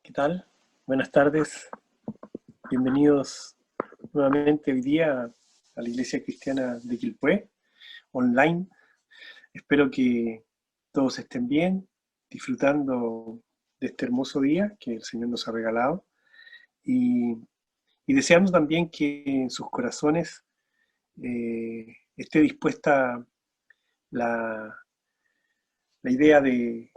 ¿Qué tal? Buenas tardes. Bienvenidos nuevamente hoy día a la Iglesia Cristiana de Quilpué, online. Espero que todos estén bien, disfrutando de este hermoso día que el Señor nos ha regalado y, y deseando también que en sus corazones esté dispuesta la, la idea de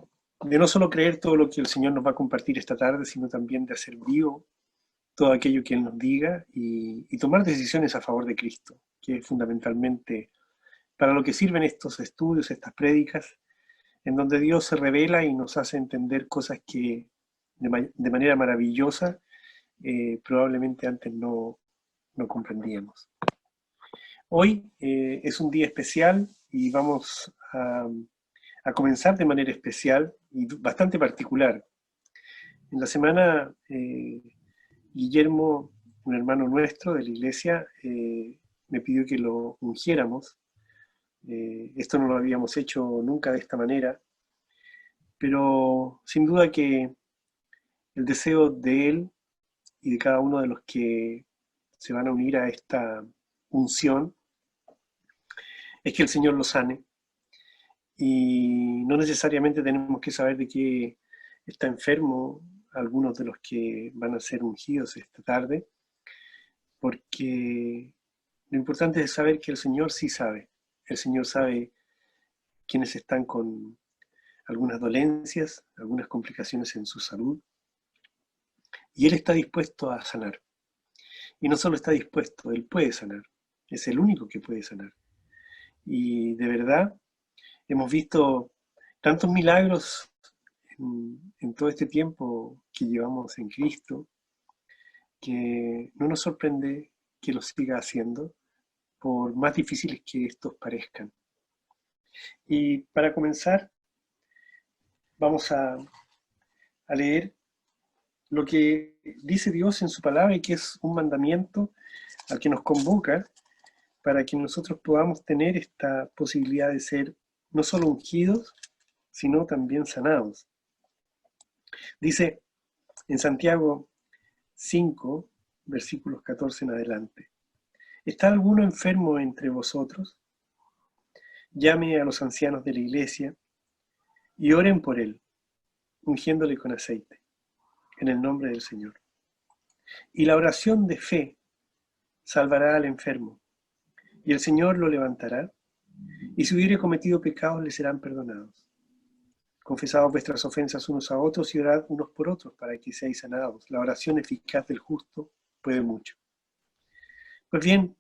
no solo creer todo lo que el Señor nos va a compartir esta tarde, sino también de hacer vivo todo aquello que Él nos diga y tomar decisiones a favor de Cristo, que es fundamentalmente para lo que sirven estos estudios, estas prédicas, en donde Dios se revela y nos hace entender cosas que de manera maravillosa probablemente antes no comprendíamos. Hoy es un día especial y vamos a comenzar de manera especial y bastante particular. En la semana Guillermo, un hermano nuestro de la iglesia, me pidió que lo ungiéramos. Esto no lo habíamos hecho nunca de esta manera, pero sin duda que el deseo de él y de cada uno de los que se van a unir a esta unción es que el Señor lo sane. Y no necesariamente tenemos que saber de qué está enfermo algunos de los que van a ser ungidos esta tarde, porque lo importante es saber que el Señor sí sabe. El Señor sabe quiénes están con algunas dolencias, algunas complicaciones en su salud, y Él está dispuesto a sanar. Y no solo está dispuesto, Él puede sanar. Es el único que puede sanar. Y de verdad, hemos visto tantos milagros en todo este tiempo que llevamos en Cristo, que no nos sorprende que lo siga haciendo, por más difíciles que estos parezcan. Y para comenzar, vamos a leer lo que dice Dios en su palabra y que es un mandamiento al que nos convoca para que nosotros podamos tener esta posibilidad de ser no solo ungidos, sino también sanados. Dice en Santiago 5, versículos 14 en adelante: ¿está alguno enfermo entre vosotros? Llame a los ancianos de la iglesia y oren por él, ungiéndole con aceite, en el nombre del Señor. Y la oración de fe salvará al enfermo, y el Señor lo levantará, y si hubiere cometido pecados le serán perdonados. Confesaos vuestras ofensas unos a otros y orad unos por otros para que seáis sanados. La oración eficaz del justo puede mucho. Pues bien,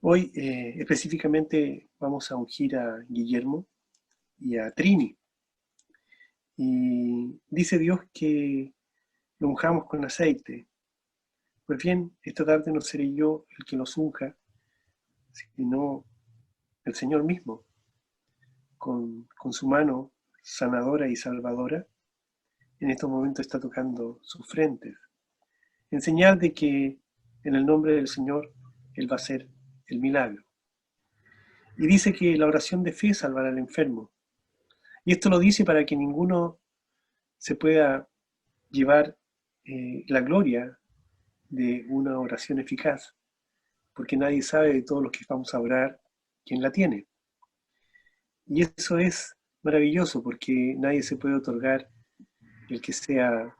hoy específicamente vamos a ungir a Guillermo y a Trini. Y dice Dios que lo unjamos con aceite. Pues bien, esta tarde no seré yo el que los unja, sino el Señor mismo, con su mano sanadora y salvadora. En estos momentos está tocando sus frentes, en señal de que en el nombre del Señor Él va a hacer el milagro. Y dice que la oración de fe salvará al enfermo. Y esto lo dice para que ninguno se pueda llevar la gloria de una oración eficaz, porque nadie sabe de todos los que vamos a orar quién la tiene. Y eso es maravilloso, porque nadie se puede otorgar el que sea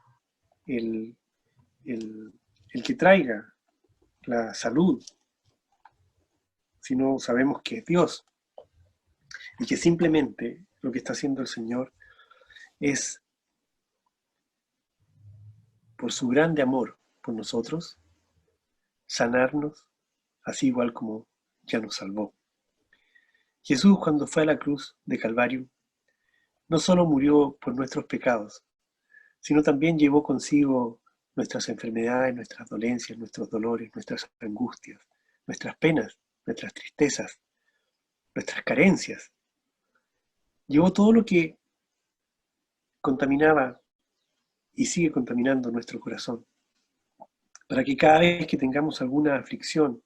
el, el, el que traiga la salud, sino sabemos que es Dios y que simplemente lo que está haciendo el Señor es, por su grande amor por nosotros, sanarnos, así igual como ya nos salvó. Jesús, cuando fue a la cruz de Calvario, no solo murió por nuestros pecados, sino también llevó consigo nuestras enfermedades, nuestras dolencias, nuestros dolores, nuestras angustias, nuestras penas, nuestras tristezas, nuestras carencias. Llevó todo lo que contaminaba y sigue contaminando nuestro corazón, para que cada vez que tengamos alguna aflicción,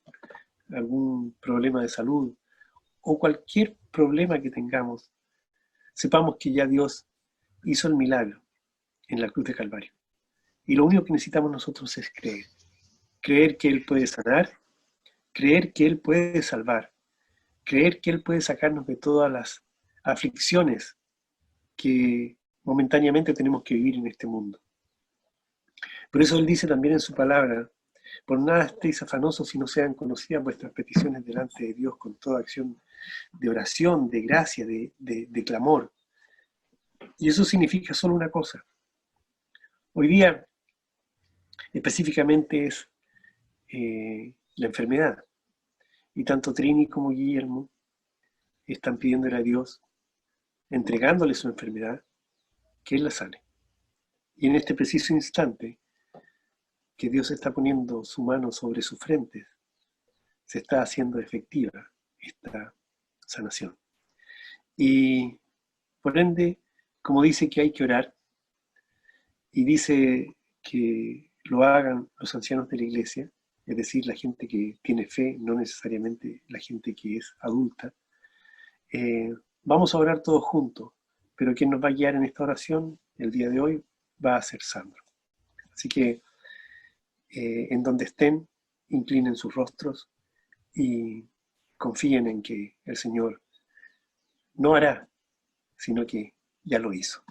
algún problema de salud o cualquier problema que tengamos, sepamos que ya Dios hizo el milagro en la cruz de Calvario. Y lo único que necesitamos nosotros es creer. Creer que Él puede sanar, creer que Él puede salvar, creer que Él puede sacarnos de todas las aflicciones que momentáneamente tenemos que vivir en este mundo. Por eso Él dice también en su palabra: por nada estéis afanosos si no sean conocidas vuestras peticiones delante de Dios con toda acción de oración, de gracia, de clamor. Y eso significa solo una cosa. Hoy día específicamente es la enfermedad. Y tanto Trini como Guillermo están pidiéndole a Dios, entregándole su enfermedad, que Él la sane. Y en este preciso instante que Dios está poniendo su mano sobre sus frentes, se está haciendo efectiva esta sanación. Y por ende, como dice que hay que orar, y dice que lo hagan los ancianos de la iglesia, es decir, la gente que tiene fe, no necesariamente la gente que es adulta, vamos a orar todos juntos, pero quien nos va a guiar en esta oración el día de hoy va a ser Sandro. Así que en donde estén, inclinen sus rostros y confíen en que el Señor no hará, sino que ya lo hizo.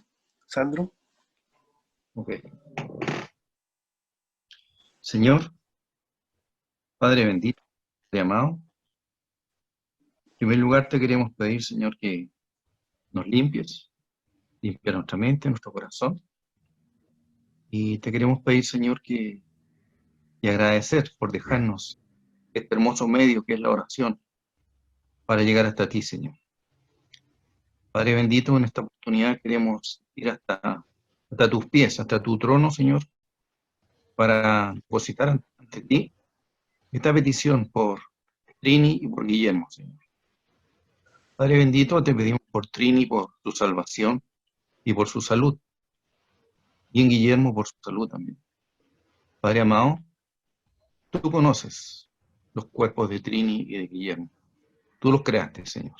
Sandro. Ok. Señor, Padre bendito, Padre amado, en primer lugar te queremos pedir, Señor, que nos limpies, limpia nuestra mente, nuestro corazón, y te queremos pedir, Señor, y agradecer por dejarnos este hermoso medio que es la oración para llegar hasta ti, Señor. Padre bendito, en esta oportunidad queremos ir hasta tus pies, hasta tu trono, Señor, para depositar ante ti esta petición por Trini y por Guillermo, Señor. Padre bendito, te pedimos por Trini, por su salvación y por su salud, y en Guillermo por su salud también. Padre amado, tú conoces los cuerpos de Trini y de Guillermo. Tú los creaste, Señor.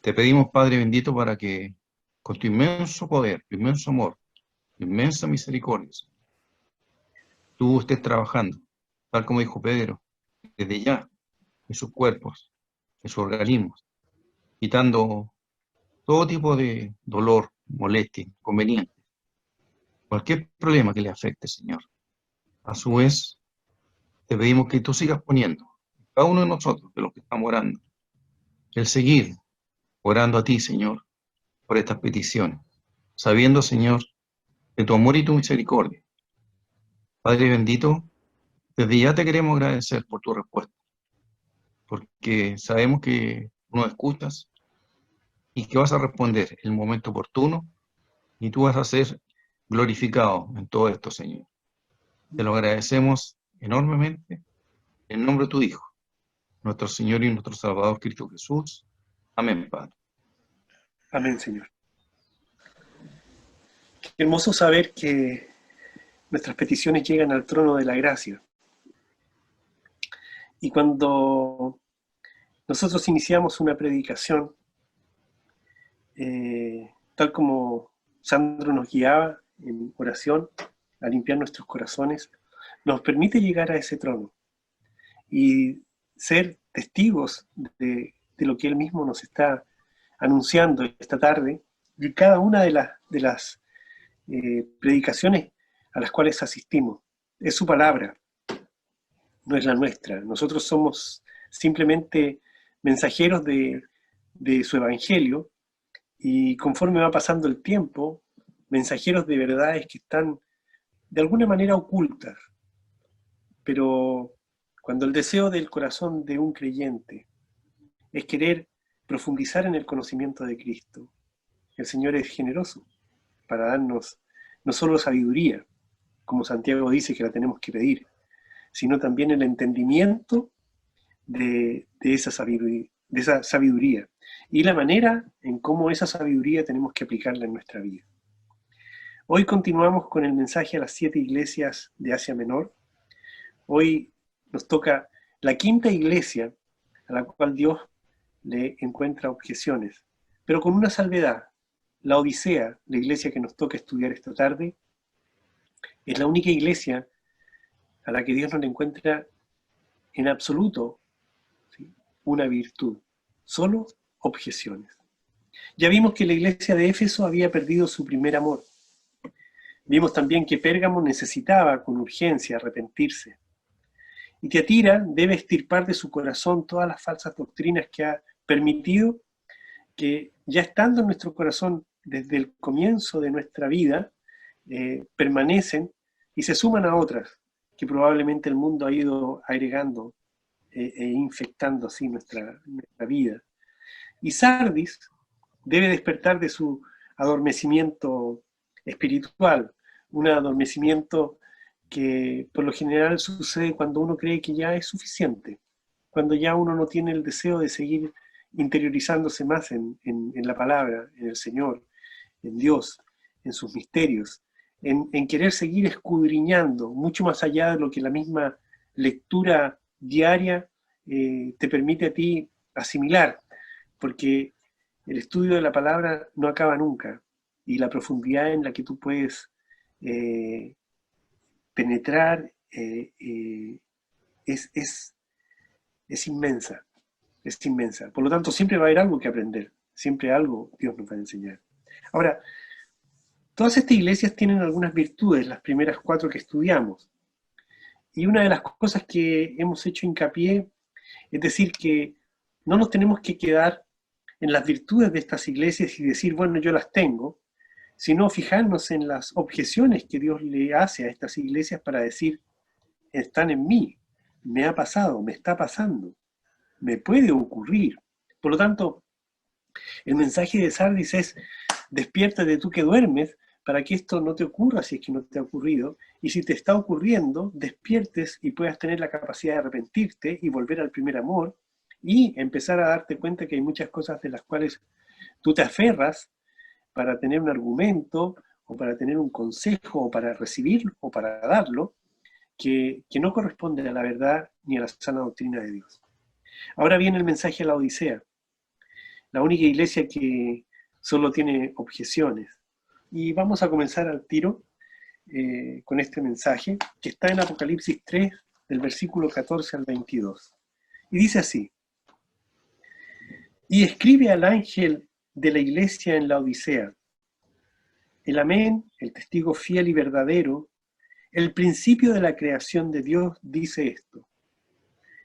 Te pedimos, Padre bendito, para que con tu inmenso poder, tu inmenso amor, tu inmensa misericordia, tú estés trabajando, tal como dijo Pedro, desde ya, en sus cuerpos, en sus organismos, quitando todo tipo de dolor, molestia, inconveniente, cualquier problema que le afecte, Señor. A su vez, te pedimos que tú sigas poniendo, cada uno de nosotros, de los que estamos orando, el seguir orando a ti, Señor, por estas peticiones, sabiendo, Señor, de tu amor y tu misericordia. Padre bendito, desde ya te queremos agradecer por tu respuesta, porque sabemos que nos escuchas y que vas a responder en el momento oportuno y tú vas a ser glorificado en todo esto, Señor. Te lo agradecemos enormemente en nombre de tu Hijo, nuestro Señor y nuestro Salvador Cristo Jesús. Amén, Padre. Amén, Señor. Qué hermoso saber que nuestras peticiones llegan al trono de la gracia. Y cuando nosotros iniciamos una predicación, tal como Sandro nos guiaba en oración a limpiar nuestros corazones, nos permite llegar a ese trono y ser testigos de lo que Él mismo nos está anunciando esta tarde, y cada una de las predicaciones a las cuales asistimos. Es su palabra, no es la nuestra. Nosotros somos simplemente mensajeros de su evangelio, y conforme va pasando el tiempo, mensajeros de verdades que están de alguna manera ocultas. Pero cuando el deseo del corazón de un creyente es querer profundizar en el conocimiento de Cristo, el Señor es generoso para darnos no solo sabiduría, como Santiago dice que la tenemos que pedir, sino también el entendimiento de esa sabiduría y la manera en cómo esa sabiduría tenemos que aplicarla en nuestra vida. Hoy continuamos con el mensaje a las 7 iglesias de Asia Menor. Hoy nos toca la quinta iglesia a la cual Dios le encuentra objeciones, pero con una salvedad. La Odisea, la iglesia que nos toca estudiar esta tarde, es la única iglesia a la que Dios no le encuentra en absoluto, ¿sí?, una virtud, solo objeciones. Ya vimos que la iglesia de Éfeso había perdido su primer amor. Vimos también que Pérgamo necesitaba con urgencia arrepentirse. Y Tiatira debe extirpar de su corazón todas las falsas doctrinas que ha permitido que, ya estando en nuestro corazón desde el comienzo de nuestra vida, permanecen y se suman a otras que probablemente el mundo ha ido agregando e infectando así nuestra vida. Y Sardis debe despertar de su adormecimiento espiritual, un adormecimiento que por lo general sucede cuando uno cree que ya es suficiente, cuando ya uno no tiene el deseo de seguir interiorizándose más en la palabra, en el Señor, en Dios, en sus misterios, en querer seguir escudriñando mucho más allá de lo que la misma lectura diaria te permite a ti asimilar, porque el estudio de la palabra no acaba nunca, y la profundidad en la que tú puedes penetrar es inmensa, es inmensa. Por lo tanto, siempre va a haber algo que aprender, siempre algo Dios nos va a enseñar. Ahora, todas estas iglesias tienen algunas virtudes, las primeras 4 que estudiamos. Y una de las cosas que hemos hecho hincapié es decir que no nos tenemos que quedar en las virtudes de estas iglesias y decir, bueno, yo las tengo, sino fijarnos en las objeciones que Dios le hace a estas iglesias para decir, están en mí, me ha pasado, me está pasando, me puede ocurrir. Por lo tanto, el mensaje de Sardis es, despiértate tú que duermes, para que esto no te ocurra si es que no te ha ocurrido, y si te está ocurriendo, despiertes y puedas tener la capacidad de arrepentirte y volver al primer amor, y empezar a darte cuenta que hay muchas cosas de las cuales tú te aferras para tener un argumento, o para tener un consejo, o para recibirlo, o para darlo, que no corresponde a la verdad ni a la sana doctrina de Dios. Ahora viene el mensaje a la Odisea, la única iglesia que solo tiene objeciones. Y vamos a comenzar al tiro con este mensaje, que está en Apocalipsis 3, del versículo 14 al 22. Y dice así: y escribe al ángel de la iglesia en la Odisea, el Amén, el testigo fiel y verdadero, el principio de la creación de Dios, dice esto: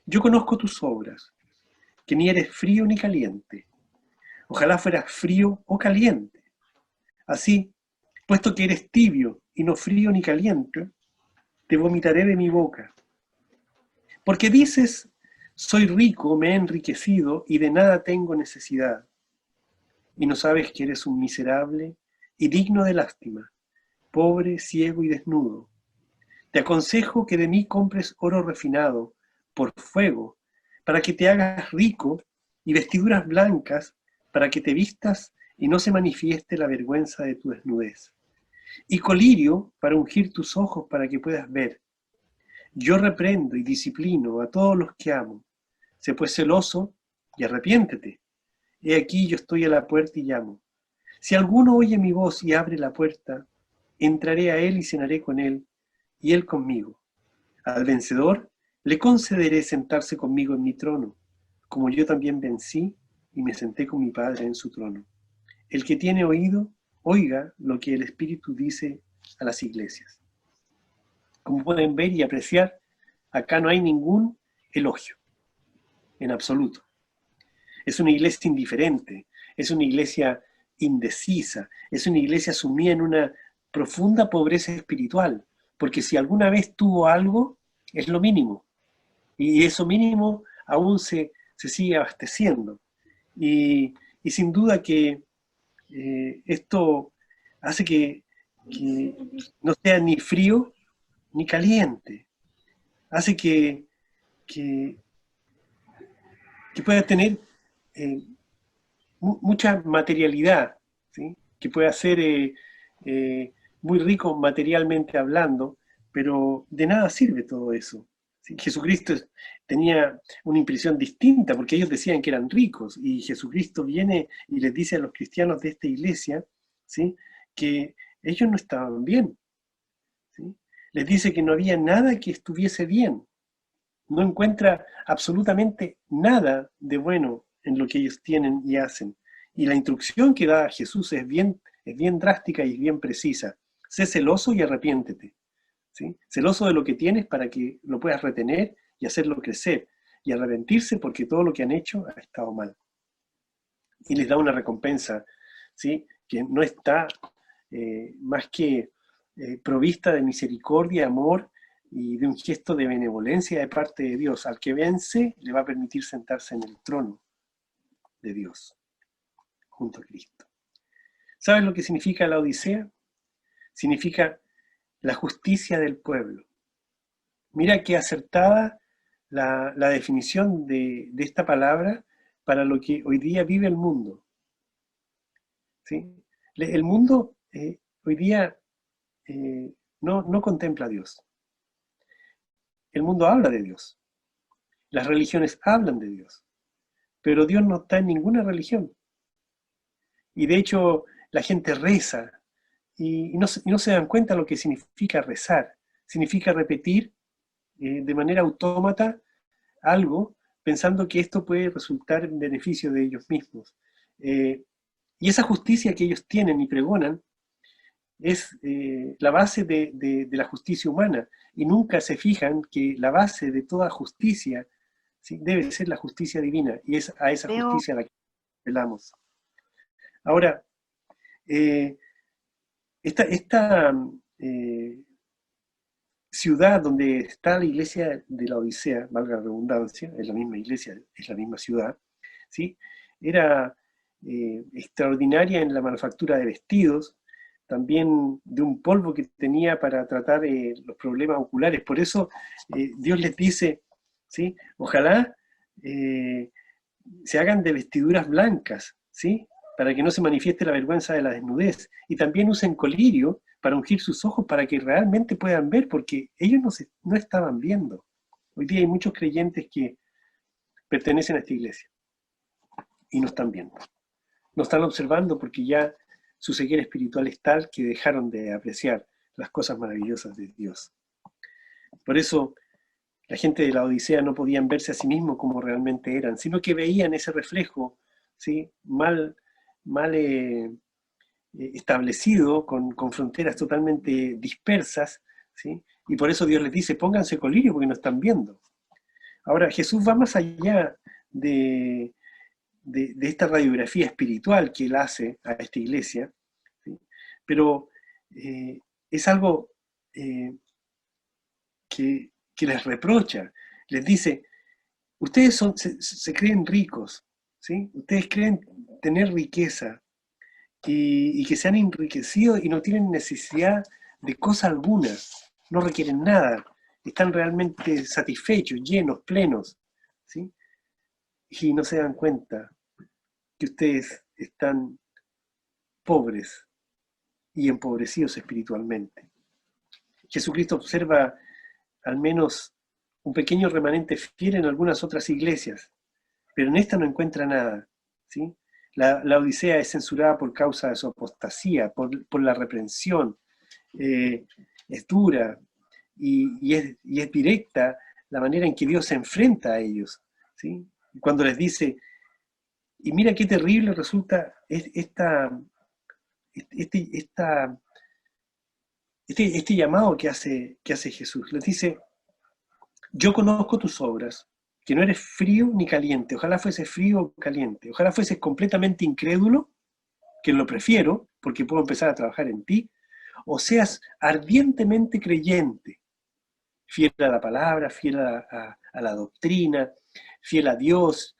yo conozco tus obras, que ni eres frío ni caliente. Ojalá fueras frío o caliente. Así, puesto que eres tibio y no frío ni caliente, te vomitaré de mi boca. Porque dices, soy rico, me he enriquecido y de nada tengo necesidad. Y no sabes que eres un miserable y digno de lástima, pobre, ciego y desnudo. Te aconsejo que de mí compres oro refinado por fuego, para que te hagas rico, y vestiduras blancas, para que te vistas y no se manifieste la vergüenza de tu desnudez. Y colirio para ungir tus ojos para que puedas ver. Yo reprendo y disciplino a todos los que amo. Sé pues celoso y arrepiéntete. He aquí yo estoy a la puerta y llamo. Si alguno oye mi voz y abre la puerta, entraré a él y cenaré con él, y él conmigo. Al vencedor le concederé sentarse conmigo en mi trono, como yo también vencí y me senté con mi Padre en su trono. El que tiene oído, oiga lo que el Espíritu dice a las iglesias. Como pueden ver y apreciar, acá no hay ningún elogio, en absoluto. Es una iglesia indiferente, es una iglesia indecisa, es una iglesia sumida en una profunda pobreza espiritual, porque si alguna vez tuvo algo, es lo mínimo, y eso mínimo aún se sigue abasteciendo. Y sin duda que esto hace que no sea ni frío ni caliente, hace que pueda tener mucha materialidad, ¿sí? Que pueda ser muy rico materialmente hablando, pero de nada sirve todo eso. ¿Sí? Jesucristo tenía una impresión distinta, porque ellos decían que eran ricos, y Jesucristo viene y les dice a los cristianos de esta iglesia ¿sí? Que ellos no estaban bien, ¿sí? Les dice que no había nada que estuviese bien. No encuentra absolutamente nada de bueno en lo que ellos tienen y hacen. Y la instrucción que da Jesús es bien drástica y bien precisa. Sé celoso y arrepiéntete, ¿sí? Celoso de lo que tienes para que lo puedas retener y hacerlo crecer. Y arrepentirse porque todo lo que han hecho ha estado mal. Y les da una recompensa, ¿sí? Que no está más que provista de misericordia, amor y de un gesto de benevolencia de parte de Dios. Al que vence le va a permitir sentarse en el trono de Dios, junto a Cristo. ¿Sabes lo que significa la Odisea? Significa la justicia del pueblo. Mira qué acertada la definición de esta palabra para lo que hoy día vive el mundo, ¿sí? El mundo hoy día no contempla a Dios. El mundo habla de Dios. Las religiones hablan de Dios. Pero Dios no está en ninguna religión. Y de hecho, la gente reza y no se dan cuenta lo que significa rezar. Significa repetir de manera autómata algo pensando que esto puede resultar en beneficio de ellos mismos. Y esa justicia que ellos tienen y pregonan es la base de la justicia humana y nunca se fijan que la base de toda justicia, ¿sí?, debe ser la justicia divina y es a esa Veo, justicia a la que apelamos. Ahora, eh, esta ciudad donde está la iglesia de la Odisea, valga la redundancia, es la misma iglesia, es la misma ciudad, ¿sí? Era extraordinaria en la manufactura de vestidos, también de un polvo que tenía para tratar los problemas oculares. Por eso Dios les dice, ¿sí?, ojalá se hagan de vestiduras blancas, ¿sí?, para que no se manifieste la vergüenza de la desnudez. Y también usen colirio para ungir sus ojos para que realmente puedan ver, porque ellos no estaban viendo. Hoy día hay muchos creyentes que pertenecen a esta iglesia y no están viendo. No están observando porque ya su ceguera espiritual es tal que dejaron de apreciar las cosas maravillosas de Dios. Por eso la gente de la Odisea no podían verse a sí mismos como realmente eran, sino que veían ese reflejo, ¿sí?, mal establecido, con fronteras totalmente dispersas, ¿sí? Y por eso Dios les dice, pónganse colirio porque no están viendo. Ahora, Jesús va más allá de esta radiografía espiritual que él hace a esta iglesia, ¿sí?, pero es algo que les reprocha, les dice, ustedes se creen ricos, ¿sí? Ustedes creen tener riqueza y que se han enriquecido y no tienen necesidad de cosa alguna, no requieren nada, están realmente satisfechos, llenos, plenos, ¿sí? Y no se dan cuenta que ustedes están pobres y empobrecidos espiritualmente. Jesucristo observa al menos un pequeño remanente fiel en algunas otras iglesias, pero en esta no encuentra nada, ¿sí? La Odisea es censurada por causa de su apostasía, por la reprensión, es dura y es directa la manera en que Dios se enfrenta a ellos, ¿sí? Cuando les dice, y mira qué terrible resulta esta este llamado que hace Jesús. Les dice, yo conozco tus obras, que no eres frío ni caliente, ojalá fuese frío o caliente, ojalá fueses completamente incrédulo, que lo prefiero, porque puedo empezar a trabajar en ti, o seas ardientemente creyente, fiel a la palabra, fiel a la doctrina, fiel a Dios,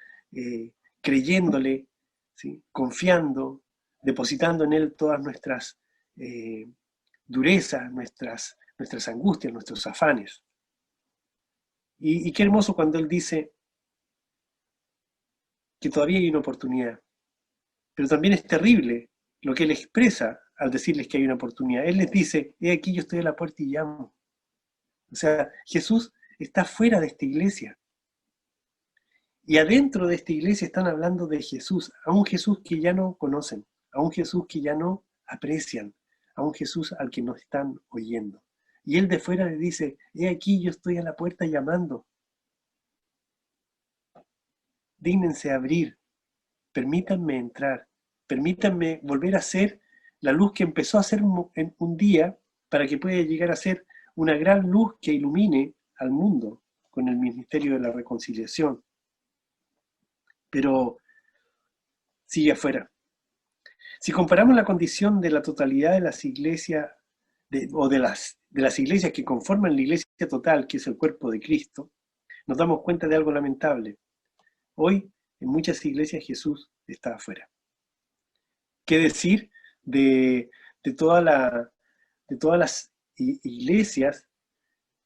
creyéndole, ¿sí?, confiando, depositando en Él todas nuestras durezas, nuestras angustias, nuestros afanes. Y qué hermoso cuando Él dice que todavía hay una oportunidad, pero también es terrible lo que Él expresa al decirles que hay una oportunidad. Él les dice, he aquí yo estoy a la puerta y llamo. O sea, Jesús está fuera de esta iglesia. Y adentro de esta iglesia están hablando de Jesús, a un Jesús que ya no conocen, a un Jesús que ya no aprecian a un Jesús al que no están oyendo. Y él de fuera le dice, he aquí, yo estoy a la puerta llamando. Dígnense abrir, permítanme entrar, permítanme volver a ser la luz que empezó a ser en un día para que pueda llegar a ser una gran luz que ilumine al mundo con el ministerio de la reconciliación. Pero sigue afuera. Si comparamos la condición de la totalidad de las iglesias, o de las iglesias que conforman la iglesia total, que es el cuerpo de Cristo, nos damos cuenta de algo lamentable. Hoy, en muchas iglesias, Jesús está afuera. ¿Qué decir de todas las iglesias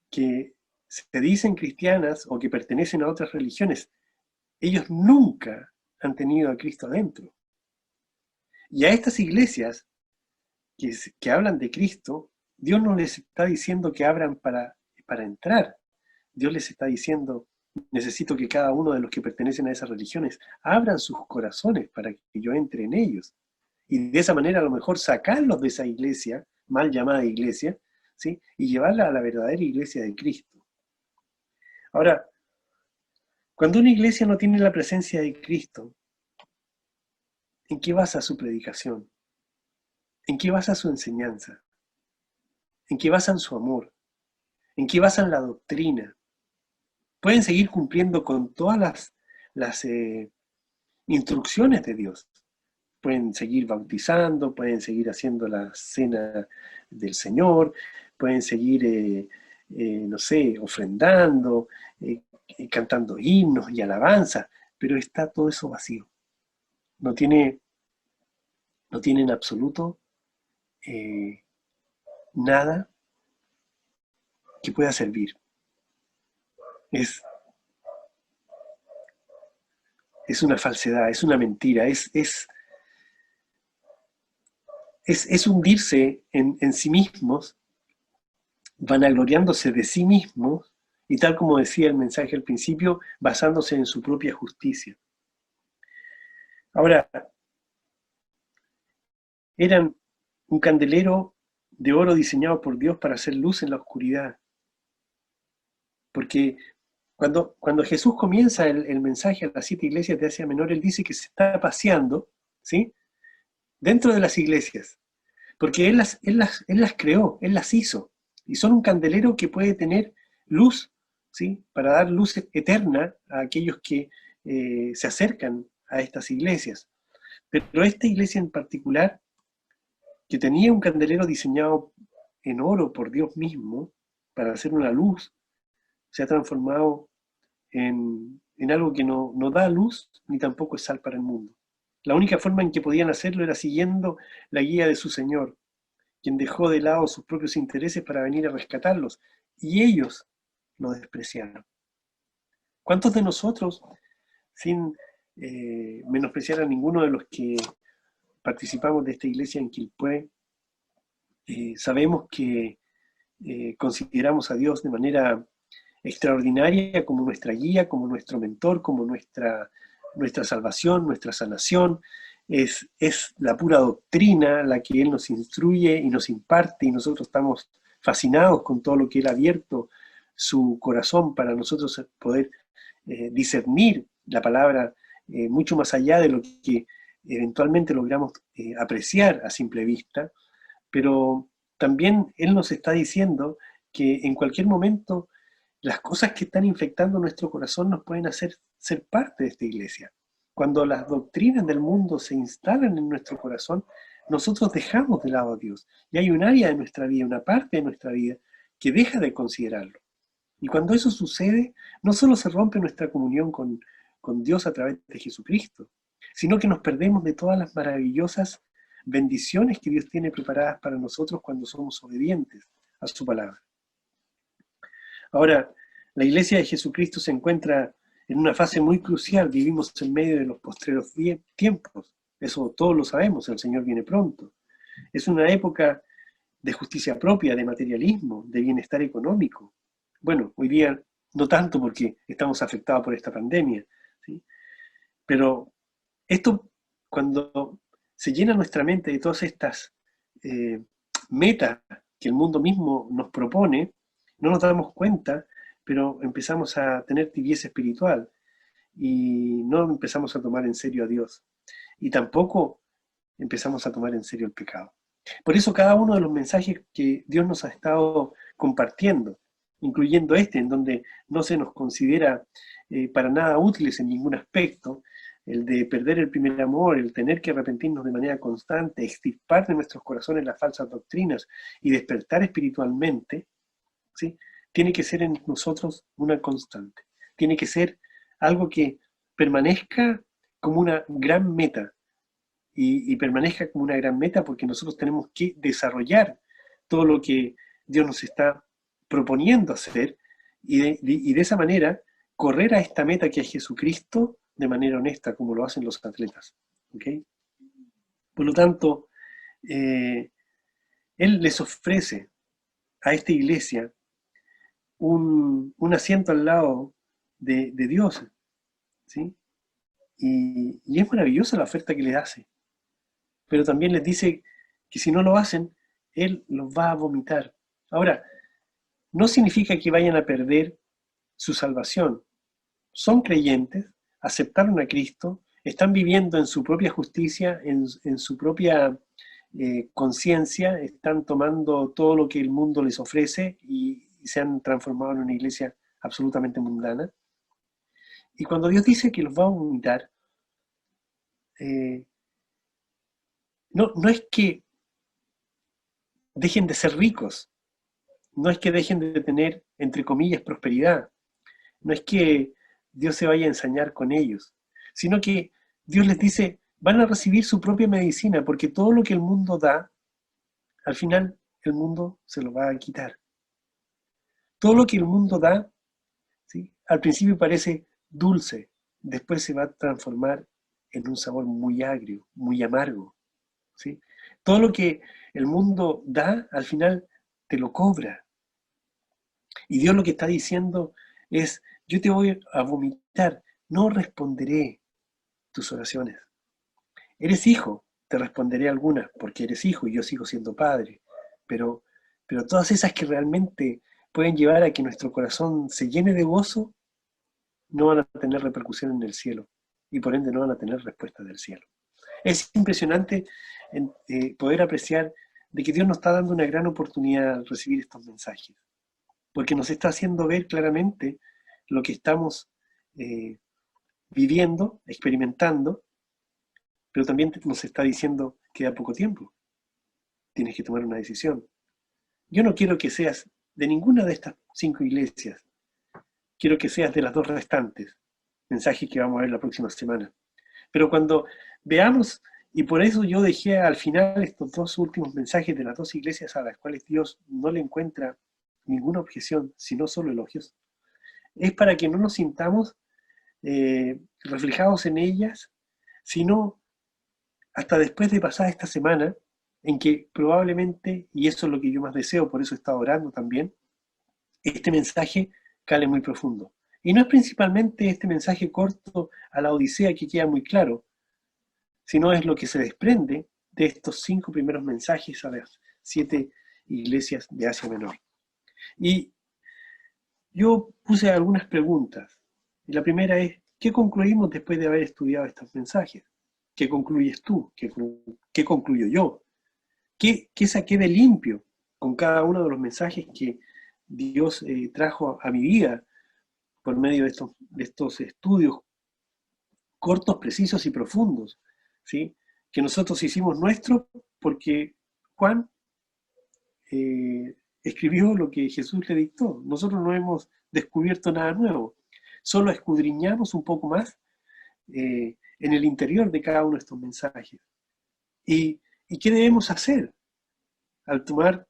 que se dicen cristianas o que pertenecen a otras religiones? Ellos nunca han tenido a Cristo adentro. Y a estas iglesias que hablan de Cristo, Dios no les está diciendo que abran para entrar. Dios les está diciendo, necesito que cada uno de los que pertenecen a esas religiones abran sus corazones para que yo entre en ellos. Y de esa manera a lo mejor sacarlos de esa iglesia, mal llamada iglesia, ¿sí? Y llevarla a la verdadera iglesia de Cristo. Ahora, cuando una iglesia no tiene la presencia de Cristo, ¿en qué basa su predicación? ¿En qué basa su enseñanza? ¿En qué basan su amor? ¿En qué basan la doctrina? Pueden seguir cumpliendo con todas las instrucciones de Dios. Pueden seguir bautizando, pueden seguir haciendo la cena del Señor, pueden seguir, no sé, ofrendando, cantando himnos y alabanzas, pero está todo eso vacío. No tiene en absoluto nada que pueda servir. Es una falsedad, es una mentira, es hundirse en sí mismos, vanagloriándose de sí mismos, y tal como decía el mensaje al principio, basándose en su propia justicia. Ahora, eran un candelero de oro diseñado por Dios para hacer luz en la oscuridad. Porque cuando Jesús comienza el mensaje a las 7 iglesias de Asia Menor, él dice que se está paseando, ¿sí?, dentro de las iglesias, porque él las creó, él las hizo, y son un candelero que puede tener luz, ¿sí?, para dar luz eterna a aquellos que se acercan a estas iglesias. Pero esta iglesia en particular, que tenía un candelero diseñado en oro por Dios mismo, para hacer una luz, se ha transformado en algo que no da luz, ni tampoco es sal para el mundo. La única forma en que podían hacerlo era siguiendo la guía de su Señor, quien dejó de lado sus propios intereses para venir a rescatarlos, y ellos lo despreciaron. ¿Cuántos de nosotros, sin menospreciar a ninguno de los que participamos de esta iglesia en Quilpué, sabemos que consideramos a Dios de manera extraordinaria como nuestra guía, como nuestro mentor, como nuestra salvación, nuestra sanación? Es la pura doctrina la que Él nos instruye y nos imparte, y nosotros estamos fascinados con todo lo que Él ha abierto su corazón para nosotros poder discernir la palabra mucho más allá de lo que eventualmente logramos apreciar a simple vista. Pero también Él nos está diciendo que en cualquier momento las cosas que están infectando nuestro corazón nos pueden hacer ser parte de esta iglesia. Cuando las doctrinas del mundo se instalan en nuestro corazón, nosotros dejamos de lado a Dios. Y hay un área de nuestra vida, una parte de nuestra vida, que deja de considerarlo. Y cuando eso sucede, no solo se rompe nuestra comunión con Dios a través de Jesucristo, sino que nos perdemos de todas las maravillosas bendiciones que Dios tiene preparadas para nosotros cuando somos obedientes a su palabra. Ahora, la iglesia de Jesucristo se encuentra en una fase muy crucial. Vivimos en medio de los postreros tiempos. Eso todos lo sabemos, el Señor viene pronto. Es una época de justicia propia, de materialismo, de bienestar económico. Bueno, hoy día no tanto porque estamos afectados por esta pandemia, ¿sí? Pero esto, cuando se llena nuestra mente de todas estas eh, meta que el mundo mismo nos propone, no nos damos cuenta, pero empezamos a tener tibieza espiritual y no empezamos a tomar en serio a Dios. Y tampoco empezamos a tomar en serio el pecado. Por eso cada uno de los mensajes que Dios nos ha estado compartiendo, incluyendo este, en donde no se nos considera para nada útiles en ningún aspecto, el de perder el primer amor, el tener que arrepentirnos de manera constante, extirpar de nuestros corazones las falsas doctrinas y despertar espiritualmente, ¿sí? Tiene que ser en nosotros una constante. Tiene que ser algo que permanezca como una gran meta y permanezca como una gran meta porque nosotros tenemos que desarrollar todo lo que Dios nos está proponiendo hacer y de esa manera correr a esta meta que es Jesucristo de manera honesta como lo hacen los atletas. ¿Okay? Por lo tanto, Él les ofrece a esta iglesia un asiento al lado de Dios, ¿sí? Y es maravillosa la oferta que les hace, pero también les dice que si no lo hacen, Él los va a vomitar. Ahora, no significa que vayan a perder su salvación. Son creyentes, aceptaron a Cristo, están viviendo en su propia justicia, en su propia conciencia, están tomando todo lo que el mundo les ofrece y se han transformado en una iglesia absolutamente mundana. Y cuando Dios dice que los va a vomitar, eh, no es que dejen de ser ricos, no es que dejen de tener, entre comillas, prosperidad, no es que Dios se vaya a ensañar con ellos, sino que Dios les dice, van a recibir su propia medicina, porque todo lo que el mundo da, al final el mundo se lo va a quitar. Todo lo que el mundo da, ¿sí? Al principio parece dulce, después se va a transformar en un sabor muy agrio, muy amargo. ¿Sí? Todo lo que el mundo da, al final te lo cobra. Y Dios lo que está diciendo es, yo te voy a vomitar, no responderé tus oraciones. Eres hijo, te responderé algunas, porque eres hijo y yo sigo siendo padre. Pero, pero todas esas que realmente pueden llevar a que nuestro corazón se llene de gozo, no van a tener repercusión en el cielo. Y por ende no van a tener respuesta del cielo. Es impresionante poder apreciar de que Dios nos está dando una gran oportunidad al recibir estos mensajes, porque nos está haciendo ver claramente lo que estamos eh, viviendo, experimentando, pero también nos está diciendo que da poco tiempo, tienes que tomar una decisión. Yo no quiero que seas de ninguna de estas 5 iglesias, quiero que seas de las 2 restantes, mensajes que vamos a ver la próxima semana. Pero cuando veamos, y por eso yo dejé al final estos 2 últimos mensajes de las 2 iglesias a las cuales Dios no le encuentra ninguna objeción, sino solo elogios, es para que no nos sintamos reflejados en ellas, sino hasta después de pasar esta semana, en que probablemente, y eso es lo que yo más deseo, por eso he estado orando también, este mensaje cale muy profundo. Y no es principalmente este mensaje corto a la Odisea que queda muy claro, sino es lo que se desprende de estos 5 primeros mensajes a las 7 iglesias de Asia Menor. Y yo puse algunas preguntas. Y la primera es, ¿qué concluimos después de haber estudiado estos mensajes? ¿Qué concluyes tú? ¿Qué concluyo yo? ¿Qué saqué de limpio con cada uno de los mensajes que Dios trajo a mi vida por medio de estos estudios cortos, precisos y profundos? ¿Sí? Que nosotros hicimos nuestro porque Juan escribió lo que Jesús le dictó. Nosotros no hemos descubierto nada nuevo, solo escudriñamos un poco más en el interior de cada uno de estos mensajes. ¿Y qué debemos hacer al tomar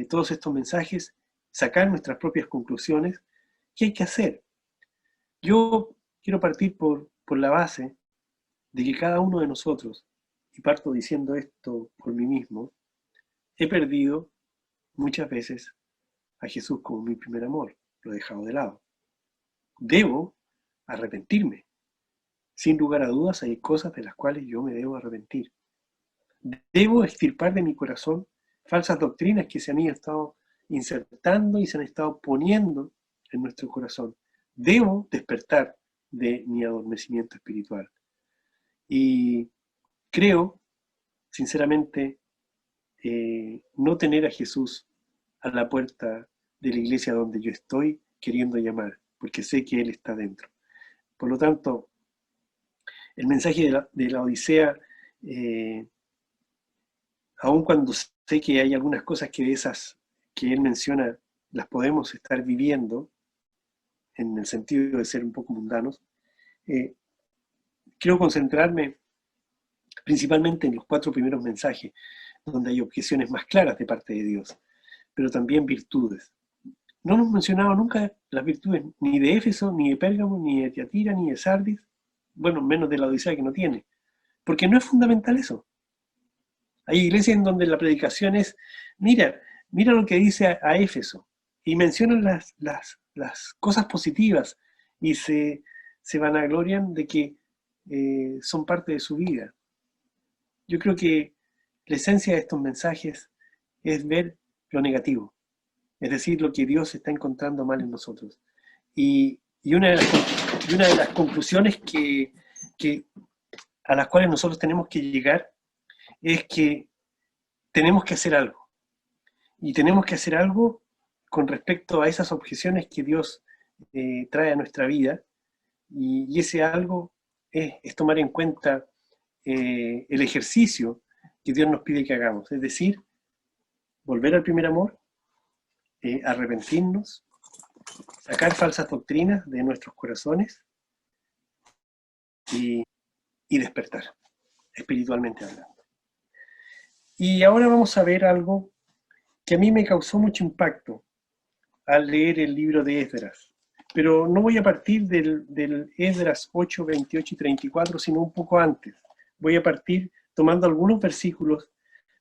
todos estos mensajes, sacar nuestras propias conclusiones? ¿Qué hay que hacer? Yo quiero partir por la base de que cada uno de nosotros, y parto diciendo esto por mí mismo, he perdido muchas veces a Jesús como mi primer amor, lo he dejado de lado. Debo arrepentirme. Sin lugar a dudas hay cosas de las cuales yo me debo arrepentir. Debo extirpar de mi corazón falsas doctrinas que se han estado insertando y se han estado poniendo en nuestro corazón. Debo despertar de mi adormecimiento espiritual. Y creo, sinceramente, no tener a Jesús a la puerta de la iglesia donde yo estoy queriendo llamar, porque sé que Él está dentro. Por lo tanto, el mensaje de la Odisea, aun cuando sé que hay algunas cosas que de esas que Él menciona las podemos estar viviendo, en el sentido de ser un poco mundanos, quiero concentrarme principalmente en los 4 primeros mensajes, donde hay objeciones más claras de parte de Dios, pero también virtudes. No hemos mencionado nunca las virtudes ni de Éfeso, ni de Pérgamo, ni de Tiatira, ni de Sardis, bueno, menos de la Odisea que no tiene, porque no es fundamental eso. Hay iglesias en donde la predicación es, mira lo que dice a Éfeso, y mencionan las cosas positivas, y se vanaglorian de que son parte de su vida. Yo creo que la esencia de estos mensajes es ver lo negativo, es decir, lo que Dios está encontrando mal en nosotros. Y una de las conclusiones a las cuales nosotros tenemos que llegar es que tenemos que hacer algo. Y tenemos que hacer algo con respecto a esas objeciones que Dios trae a nuestra vida. Y ese algo es tomar en cuenta el ejercicio que Dios nos pide que hagamos. Es decir, volver al primer amor, arrepentirnos, sacar falsas doctrinas de nuestros corazones y despertar, espiritualmente hablando. Y ahora vamos a ver algo que a mí me causó mucho impacto al leer el libro de Esdras. Pero no voy a partir del Esdras 8, 28 y 34, sino un poco antes. Voy a partir tomando algunos versículos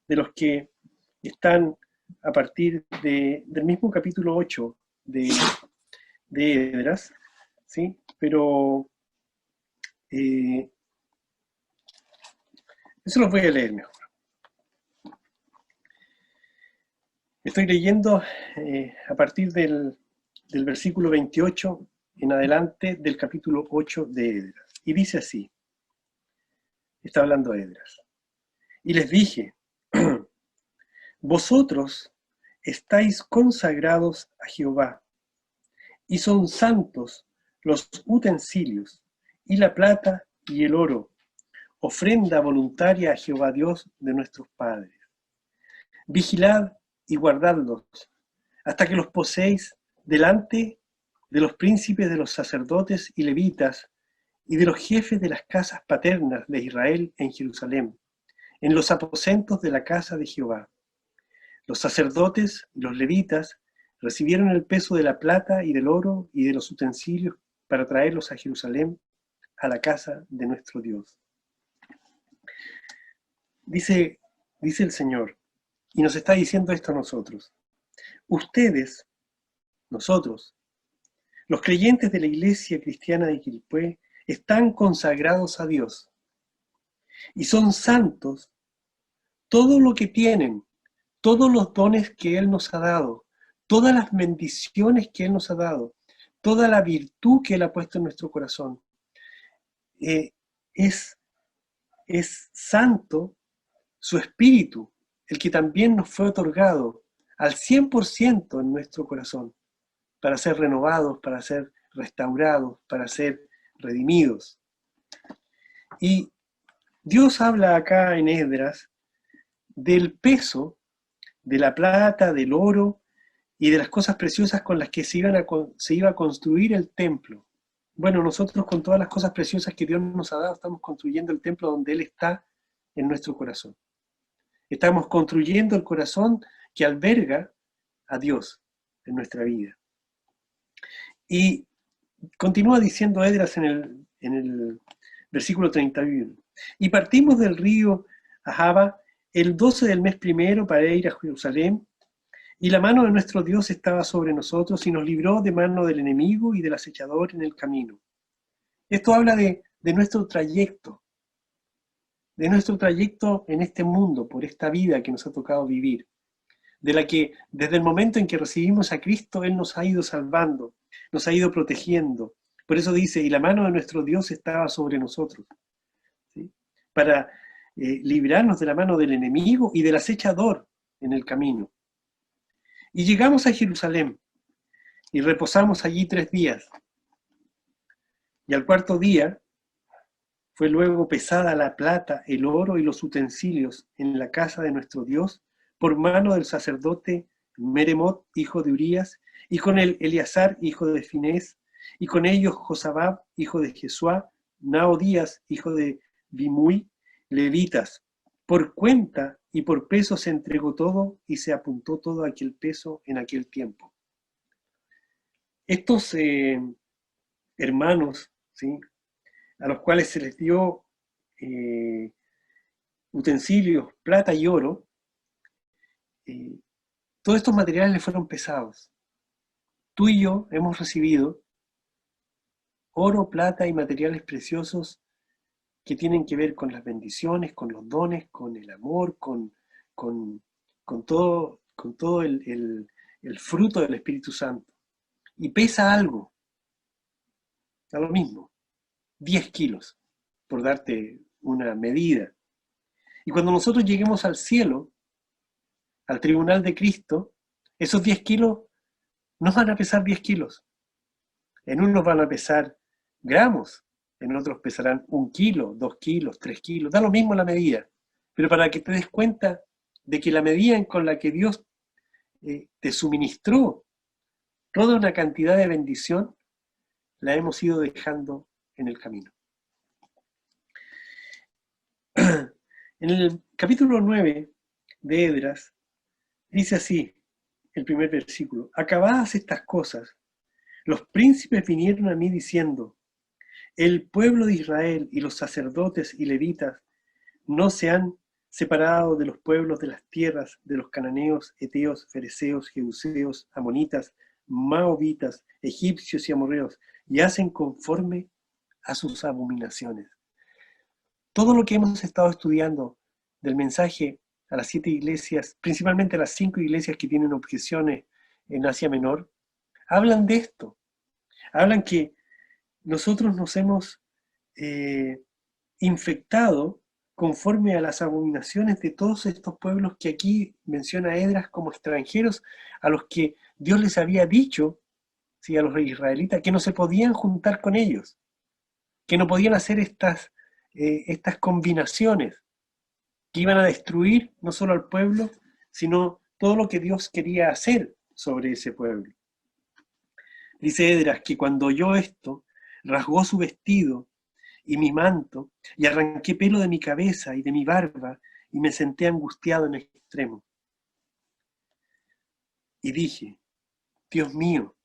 de los que están a partir del mismo capítulo 8 de Esdras, ¿sí? Pero eso los voy a leer mejor. Estoy leyendo a partir del versículo 28 en adelante del capítulo 8 de Esdras. Y dice así, está hablando Esdras. Y les dije, vosotros estáis consagrados a Jehová, y son santos los utensilios, y la plata y el oro, ofrenda voluntaria a Jehová Dios de nuestros padres. Vigilad y guardadlos, hasta que los poseéis delante de los príncipes de los sacerdotes y levitas, y de los jefes de las casas paternas de Israel en Jerusalén, en los aposentos de la casa de Jehová. Los sacerdotes y los levitas recibieron el peso de la plata y del oro y de los utensilios para traerlos a Jerusalén, a la casa de nuestro Dios. Dice el Señor, y nos está diciendo esto a nosotros. Ustedes, nosotros, los creyentes de la iglesia cristiana de Quilpué, están consagrados a Dios y son santos. Todo lo que tienen, todos los dones que Él nos ha dado, todas las bendiciones que Él nos ha dado, toda la virtud que Él ha puesto en nuestro corazón, es santo su espíritu, el que también nos fue otorgado al 100% en nuestro corazón, para ser renovados, para ser restaurados, para ser redimidos. Y Dios habla acá en Esdras del peso de la plata, del oro y de las cosas preciosas con las que se iba a construir el templo. Bueno, nosotros con todas las cosas preciosas que Dios nos ha dado estamos construyendo el templo donde Él está en nuestro corazón. Estamos construyendo el corazón que alberga a Dios en nuestra vida. Y continúa diciendo Esdras en el versículo 31. Y partimos del río Ahava el 12 del mes primero para ir a Jerusalén, y la mano de nuestro Dios estaba sobre nosotros y nos libró de mano del enemigo y del acechador en el camino. Esto habla de nuestro trayecto. de nuestro trayecto en este mundo, por esta vida que nos ha tocado vivir, de la que desde el momento en que recibimos a Cristo, Él nos ha ido salvando, nos ha ido protegiendo. Por eso dice, y la mano de nuestro Dios estaba sobre nosotros, ¿sí? Para librarnos de la mano del enemigo y del acechador en el camino. Y llegamos a Jerusalén y reposamos allí 3 días. Y al cuarto día fue luego pesada la plata, el oro y los utensilios en la casa de nuestro Dios por mano del sacerdote Meremot, hijo de Urías, y con él Eleazar, hijo de Finés, y con ellos Josabab, hijo de Jesuá, Naodías, hijo de Bimui, levitas. Por cuenta y por peso se entregó todo y se apuntó todo aquel peso en aquel tiempo. Estos hermanos, ¿sí?, a los cuales se les dio utensilios, plata y oro, todos estos materiales les fueron pesados. Tú y yo hemos recibido oro, plata y materiales preciosos que tienen que ver con las bendiciones, con los dones, con el amor, con todo el fruto del Espíritu Santo. Y pesa algo, da lo mismo, 10 kilos, por darte una medida. Y cuando nosotros lleguemos al cielo, al tribunal de Cristo, esos 10 kilos no van a pesar 10 kilos. En unos van a pesar gramos, en otros pesarán 1 kilo, 2 kilos, 3 kilos, da lo mismo la medida. Pero para que te des cuenta de que la medida con la que Dios te suministró toda una cantidad de bendición, la hemos ido dejando en el camino. En el capítulo 9 de Esdras, dice así, el primer versículo: acabadas estas cosas, los príncipes vinieron a mí diciendo, el pueblo de Israel y los sacerdotes y levitas no se han separado de los pueblos de las tierras de los cananeos, eteos, fereceos, jebuseos, amonitas, maobitas, egipcios y amorreos, y hacen conforme a sus abominaciones. Todo lo que hemos estado estudiando del mensaje a las 7 iglesias, principalmente a las 5 iglesias que tienen objeciones en Asia Menor, hablan de esto. Hablan que nosotros nos hemos infectado conforme a las abominaciones de todos estos pueblos que aquí menciona Esdras como extranjeros, a los que Dios les había dicho, ¿sí?, a los israelitas, que no se podían juntar con ellos, que no podían hacer estas combinaciones, que iban a destruir no solo al pueblo, sino todo lo que Dios quería hacer sobre ese pueblo. Dice Esdras que cuando oyó esto, rasgó su vestido y mi manto, y arranqué pelo de mi cabeza y de mi barba, y me senté angustiado en extremo. Y dije, Dios mío,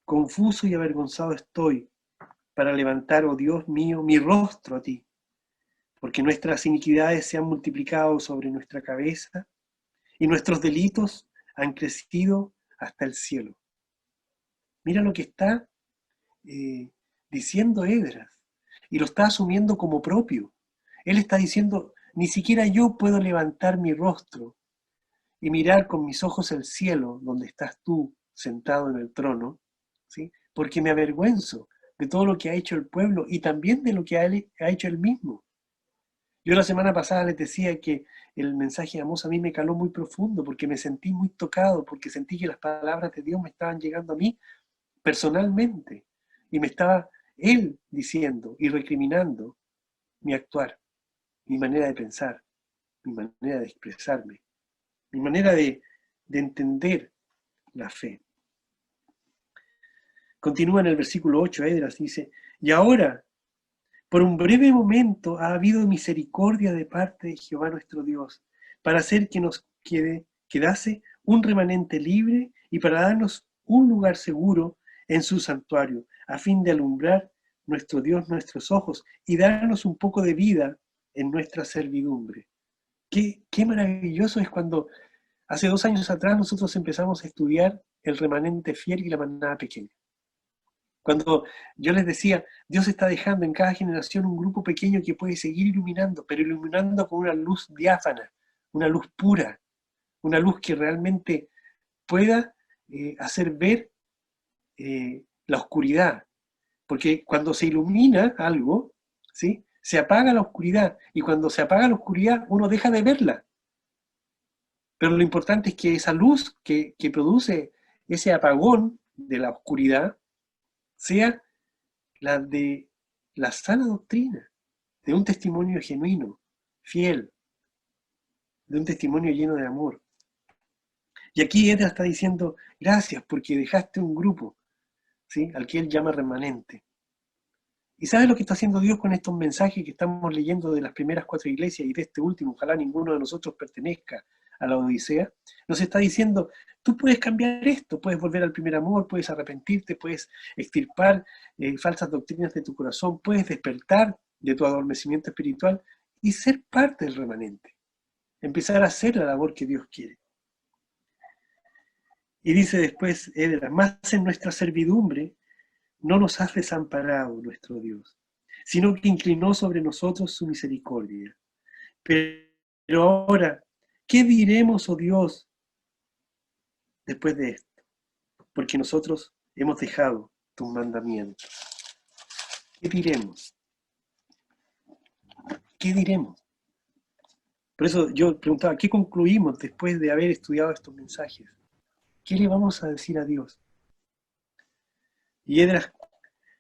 confuso y avergonzado estoy para levantar, oh Dios mío, mi rostro a ti, porque nuestras iniquidades se han multiplicado sobre nuestra cabeza, y nuestros delitos han crecido hasta el cielo. Mira lo que está diciendo Esdras, y lo está asumiendo como propio. Él está diciendo, ni siquiera yo puedo levantar mi rostro y mirar con mis ojos el cielo, donde estás tú sentado en el trono, ¿sí?, porque me avergüenzo de todo lo que ha hecho el pueblo y también de lo que ha hecho él mismo. Yo la semana pasada les decía que el mensaje de Amós a mí me caló muy profundo, porque me sentí muy tocado, porque sentí que las palabras de Dios me estaban llegando a mí personalmente, y me estaba Él diciendo y recriminando mi actuar, mi manera de pensar, mi manera de expresarme, mi manera de entender la fe. Continúa en el versículo 8, Esdras dice, y ahora, por un breve momento ha habido misericordia de parte de Jehová nuestro Dios, para hacer que nos quedase un remanente libre y para darnos un lugar seguro en su santuario, a fin de alumbrar nuestro Dios nuestros ojos y darnos un poco de vida en nuestra servidumbre. Qué maravilloso es cuando hace 2 años atrás nosotros empezamos a estudiar el remanente fiel y la manada pequeña. Cuando yo les decía, Dios está dejando en cada generación un grupo pequeño que puede seguir iluminando, pero iluminando con una luz diáfana, una luz pura, una luz que realmente pueda hacer ver la oscuridad. Porque cuando se ilumina algo, ¿sí? Se apaga la oscuridad, y cuando se apaga la oscuridad uno deja de verla. Pero lo importante es que esa luz que produce ese apagón de la oscuridad sea la de la sana doctrina, de un testimonio genuino, fiel, de un testimonio lleno de amor. Y aquí Edra está diciendo, gracias porque dejaste un grupo, ¿sí? Al que él llama remanente. ¿Y sabes lo que está haciendo Dios con estos mensajes que estamos leyendo de las primeras 4 iglesias y de este último? Ojalá ninguno de nosotros pertenezca a la Odisea. Nos está diciendo, tú puedes cambiar esto, puedes volver al primer amor, puedes arrepentirte, puedes extirpar falsas doctrinas de tu corazón, puedes despertar de tu adormecimiento espiritual y ser parte del remanente. Empezar a hacer la labor que Dios quiere. Y dice después Edra, más en nuestra servidumbre no nos has desamparado, nuestro Dios, sino que inclinó sobre nosotros su misericordia. Pero ahora, ¿qué diremos, oh Dios, después de esto? Porque nosotros hemos dejado tus mandamientos. ¿Qué diremos? ¿Qué diremos? Por eso yo preguntaba, ¿qué concluimos después de haber estudiado estos mensajes? ¿Qué le vamos a decir a Dios? Y Edras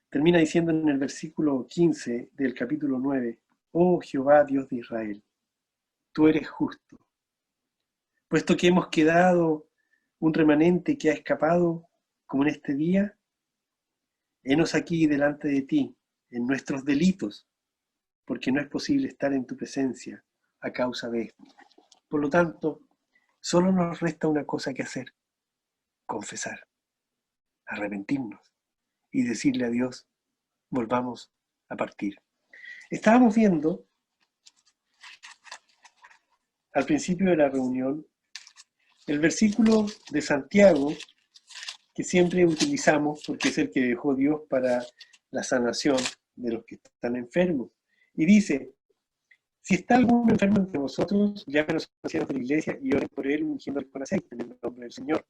termina diciendo en el versículo 15 del capítulo 9, oh Jehová, Dios de Israel, tú eres justo, puesto que hemos quedado un remanente que ha escapado, como en este día, henos aquí delante de ti, en nuestros delitos, porque no es posible estar en tu presencia a causa de esto. Por lo tanto, solo nos resta una cosa que hacer, confesar, arrepentirnos y decirle a Dios, volvamos a partir. Estábamos viendo al principio de la reunión el versículo de Santiago que siempre utilizamos porque es el que dejó Dios para la sanación de los que están enfermos. Y dice, si está alguno enfermo entre vosotros, llamen a los ancianos de la iglesia y oren por él ungiéndole con aceite en el nombre del Señor.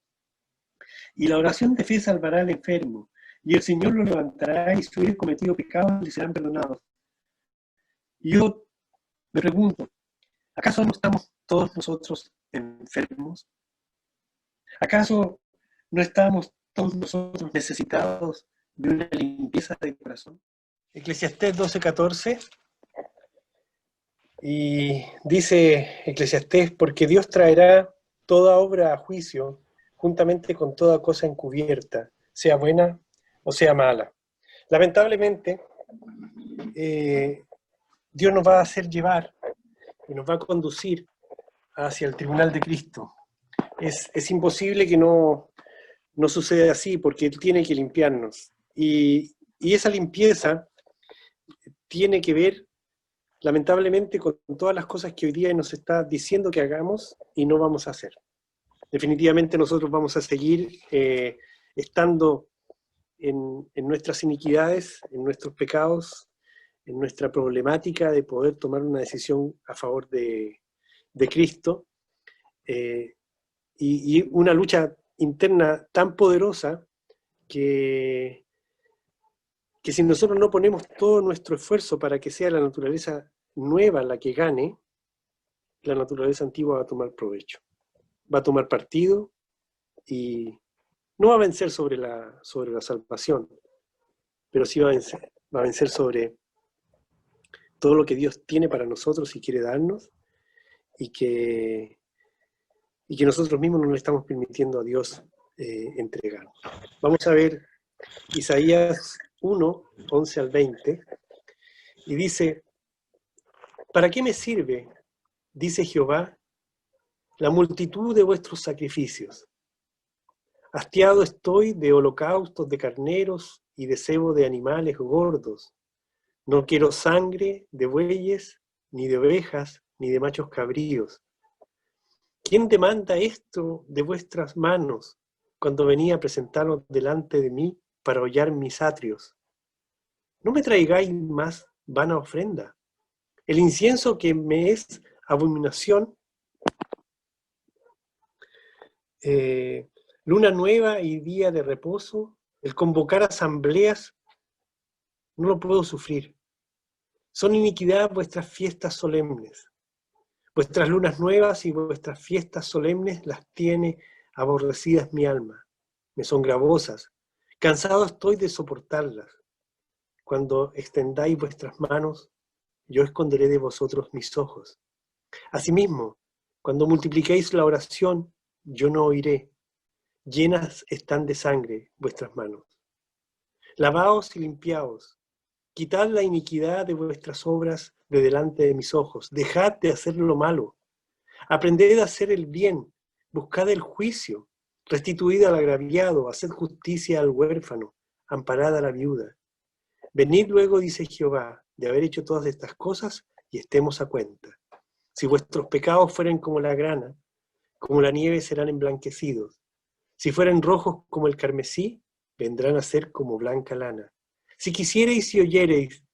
Y la oración de fe salvará al enfermo, y el Señor lo levantará, y si hubiere cometido pecados le serán perdonados. Y yo me pregunto, ¿acaso no estamos todos nosotros enfermos? ¿Acaso no estamos todos nosotros necesitados de una limpieza de corazón? Eclesiastés 12:14, y dice Eclesiastés, porque Dios traerá toda obra a juicio, juntamente con toda cosa encubierta, sea buena o sea mala. Lamentablemente, Dios nos va a hacer llevar y nos va a conducir hacia el tribunal de Cristo. Es imposible que no suceda así, porque Él tiene que limpiarnos. Y esa limpieza tiene que ver, lamentablemente, con todas las cosas que hoy día nos está diciendo que hagamos y no vamos a hacer. Definitivamente nosotros vamos a seguir estando en nuestras iniquidades, en nuestros pecados, en nuestra problemática de poder tomar una decisión a favor de Cristo, y una lucha interna tan poderosa que si nosotros no ponemos todo nuestro esfuerzo para que sea la naturaleza nueva la que gane, la naturaleza antigua va a tomar provecho, va a tomar partido y no va a vencer sobre la salvación, pero sí va a vencer sobre todo lo que Dios tiene para nosotros y quiere darnos, y que nosotros mismos no le estamos permitiendo a Dios entregar. Vamos a ver Isaías 1, 11 al 20, y dice, ¿para qué me sirve, dice Jehová, la multitud de vuestros sacrificios? Hastiado estoy de holocaustos de carneros y de cebo de animales gordos. No quiero sangre de bueyes, ni de ovejas, ni de machos cabríos. ¿Quién demanda esto de vuestras manos cuando venía a presentaros delante de mí para hollar mis atrios. No me traigáis más vana ofrenda. El incienso que me es abominación, luna nueva y día de reposo, el convocar asambleas, no lo puedo sufrir. Son iniquidad vuestras fiestas solemnes. Vuestras lunas nuevas y vuestras fiestas solemnes las tiene aborrecidas mi alma. Me son gravosas. Cansado estoy de soportarlas. Cuando extendáis vuestras manos, yo esconderé de vosotros mis ojos. Asimismo, cuando multipliquéis la oración, yo no oiré. Llenas están de sangre vuestras manos. Lavaos y limpiaos. Quitad la iniquidad de vuestras obras de delante de mis ojos. Dejad de hacer lo malo. Aprended a hacer el bien. Buscad el juicio. Restituid al agraviado. Haced justicia al huérfano. Amparad a la viuda. Venid luego, dice Jehová, de haber hecho todas estas cosas, y estemos a cuenta. Si vuestros pecados fueren como la grana, como la nieve serán emblanquecidos. Si fueren rojos como el carmesí, vendrán a ser como blanca lana. Si quisiereis y oyereis,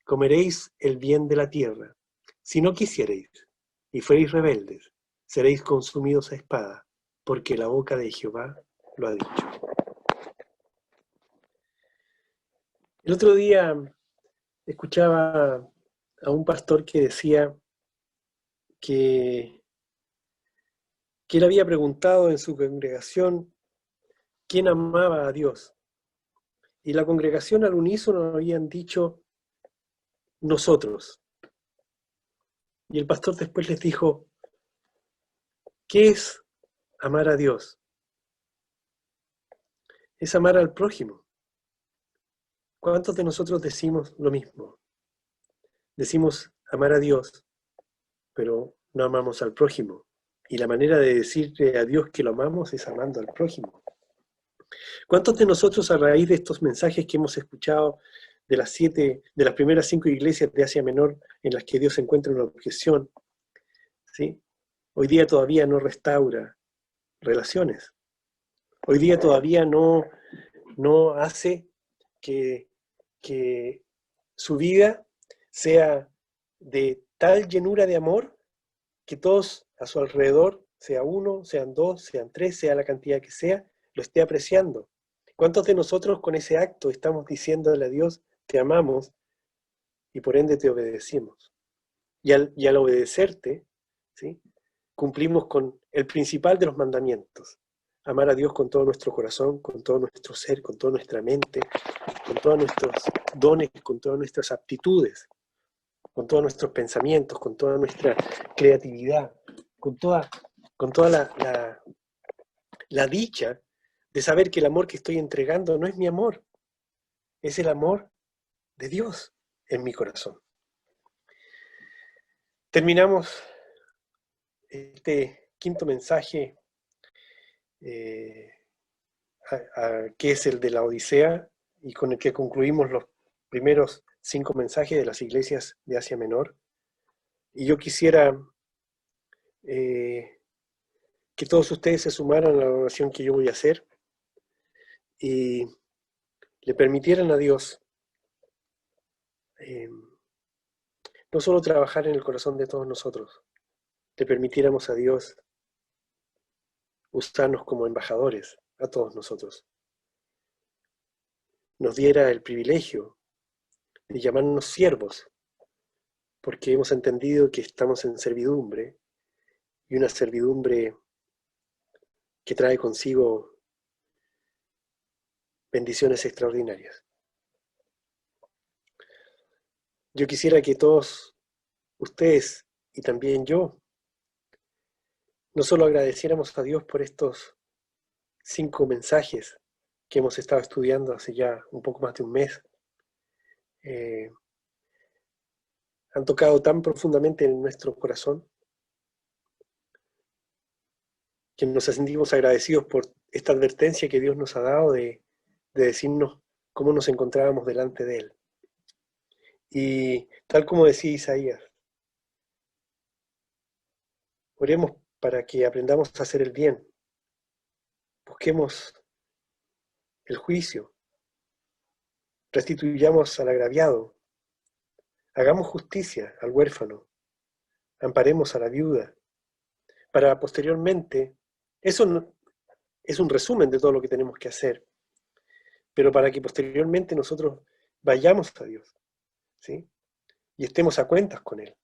comeréis el bien de la tierra. Si no quisiereis y fuereis rebeldes, seréis consumidos a espada, porque la boca de Jehová lo ha dicho. El otro día escuchaba a un pastor que decía que él había preguntado en su congregación quién amaba a Dios. Y la congregación al unísono habían dicho nosotros. Y el pastor después les dijo, ¿qué es amar a Dios? Es amar al prójimo. ¿Cuántos de nosotros decimos lo mismo? Decimos amar a Dios, pero no amamos al prójimo. Y la manera de decirle a Dios que lo amamos es amando al prójimo. ¿Cuántos de nosotros, a raíz de estos mensajes que hemos escuchado de las primeras 5 iglesias de Asia Menor en las que Dios encuentra una objeción, ¿sí? Hoy día todavía no restaura relaciones? Hoy día todavía no hace que su vida sea de tal llenura de amor que todos a su alrededor, sea uno, sean dos, sean tres, sea la cantidad que sea, lo esté apreciando. ¿Cuántos de nosotros con ese acto estamos diciéndole a Dios, te amamos y por ende te obedecimos? Y al obedecerte, ¿sí?, cumplimos con el principal de los mandamientos: amar a Dios con todo nuestro corazón, con todo nuestro ser, con toda nuestra mente, con todos nuestros dones, con todas nuestras aptitudes, con todos nuestros pensamientos, con toda nuestra creatividad, con toda la dicha de saber que el amor que estoy entregando no es mi amor, es el amor de Dios en mi corazón. Terminamos este quinto mensaje, que es el de la Odisea, y con el que concluimos los primeros 5 mensajes de las iglesias de Asia Menor. Y yo quisiera que todos ustedes se sumaran a la oración que yo voy a hacer y le permitieran a Dios no solo trabajar en el corazón de todos nosotros, le permitiéramos a Dios usarnos como embajadores a todos nosotros. Nos diera el privilegio de llamarnos siervos, porque hemos entendido que estamos en servidumbre, y una servidumbre que trae consigo bendiciones extraordinarias. Yo quisiera que todos ustedes y también yo no solo agradeciéramos a Dios por estos 5 mensajes que hemos estado estudiando hace ya un poco más de un mes, han tocado tan profundamente en nuestro corazón que nos sentimos agradecidos por esta advertencia que Dios nos ha dado de decirnos cómo nos encontrábamos delante de Él. Y tal como decía Isaías, oremos para que aprendamos a hacer el bien, busquemos el juicio, restituyamos al agraviado, hagamos justicia al huérfano, amparemos a la viuda, para posteriormente, eso es un resumen de todo lo que tenemos que hacer, pero para que posteriormente nosotros vayamos a Dios, ¿sí? Y estemos a cuentas con Él.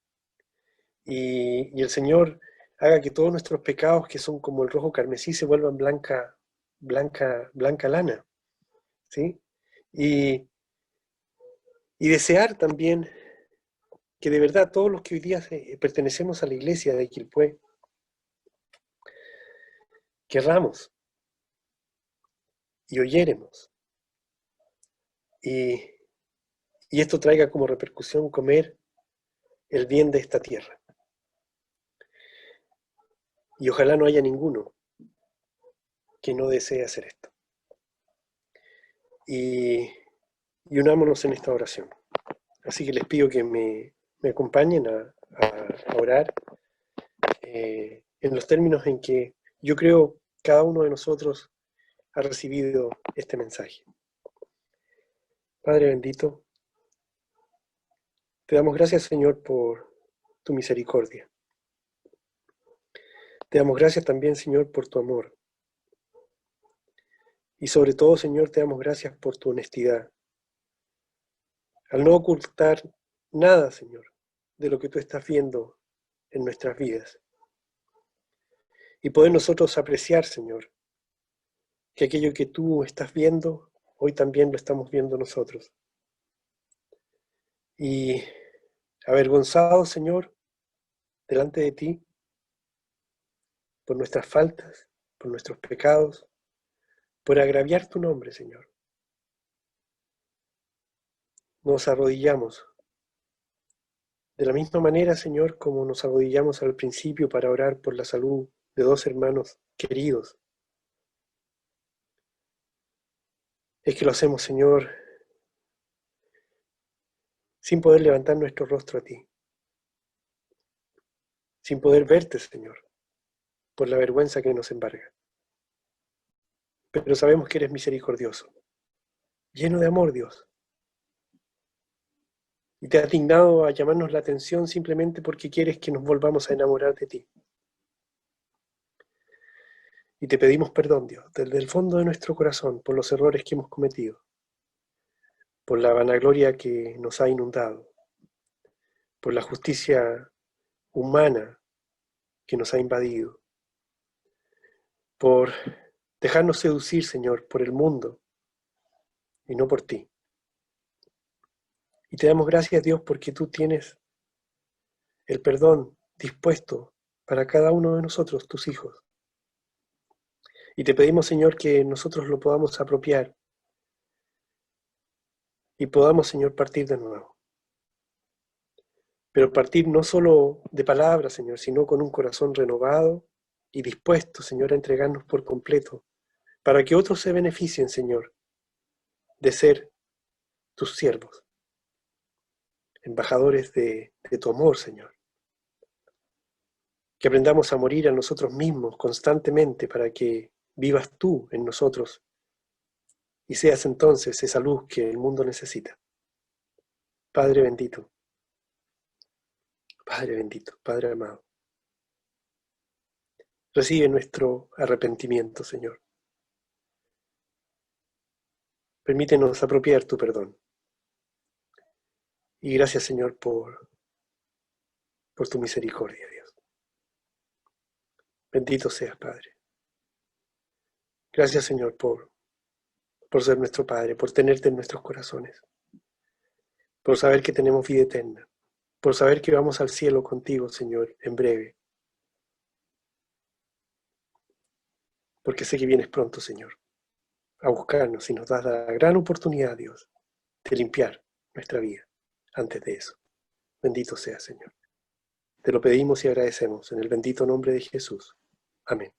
Y el Señor haga que todos nuestros pecados, que son como el rojo carmesí, se vuelvan blanca lana, ¿sí? Y desear también que de verdad todos los que hoy día pertenecemos a la iglesia de Quilpué, querramos y oyéremos, y esto traiga como repercusión comer el bien de esta tierra. Y ojalá no haya ninguno que no desee hacer esto. Y unámonos en esta oración. Así que les pido que me acompañen a orar en los términos en que yo creo cada uno de nosotros ha recibido este mensaje. Padre bendito, te damos gracias, Señor, por tu misericordia. Te damos gracias también, Señor, por tu amor. Y sobre todo, Señor, te damos gracias por tu honestidad. Al no ocultar nada, Señor, de lo que tú estás viendo en nuestras vidas. Y poder nosotros apreciar, Señor, que aquello que tú estás viendo, hoy también lo estamos viendo nosotros. Y avergonzados, Señor, delante de ti, por nuestras faltas, por nuestros pecados, por agraviar tu nombre, Señor. Nos arrodillamos. De la misma manera, Señor, como nos arrodillamos al principio para orar por la salud de dos hermanos queridos. Es que lo hacemos, Señor, sin poder levantar nuestro rostro a ti, sin poder verte, Señor, por la vergüenza que nos embarga. Pero sabemos que eres misericordioso, lleno de amor, Dios. Y te has dignado a llamarnos la atención simplemente porque quieres que nos volvamos a enamorar de ti. Y te pedimos perdón, Dios, desde el fondo de nuestro corazón, por los errores que hemos cometido, por la vanagloria que nos ha inundado, por la justicia humana que nos ha invadido, por dejarnos seducir, Señor, por el mundo y no por ti. Y te damos gracias, Dios, porque tú tienes el perdón dispuesto para cada uno de nosotros, tus hijos. Y te pedimos, Señor, que nosotros lo podamos apropiar y podamos, Señor, partir de nuevo. Pero partir no solo de palabras, Señor, sino con un corazón renovado y dispuesto, Señor, a entregarnos por completo, para que otros se beneficien, Señor, de ser tus siervos, embajadores de tu amor, Señor. Que aprendamos a morir a nosotros mismos constantemente para que vivas tú en nosotros y seas entonces esa luz que el mundo necesita. Padre bendito, Padre amado, recibe nuestro arrepentimiento, Señor. Permítenos apropiar tu perdón. Y gracias, Señor, por tu misericordia, Dios. Bendito seas, Padre. Gracias, Señor, por ser nuestro Padre, por tenerte en nuestros corazones, por saber que tenemos vida eterna, por saber que vamos al cielo contigo, Señor, en breve. Porque sé que vienes pronto, Señor, a buscarnos y nos das la gran oportunidad, Dios, de limpiar nuestra vida antes de eso. Bendito sea, Señor. Te lo pedimos y agradecemos en el bendito nombre de Jesús. Amén.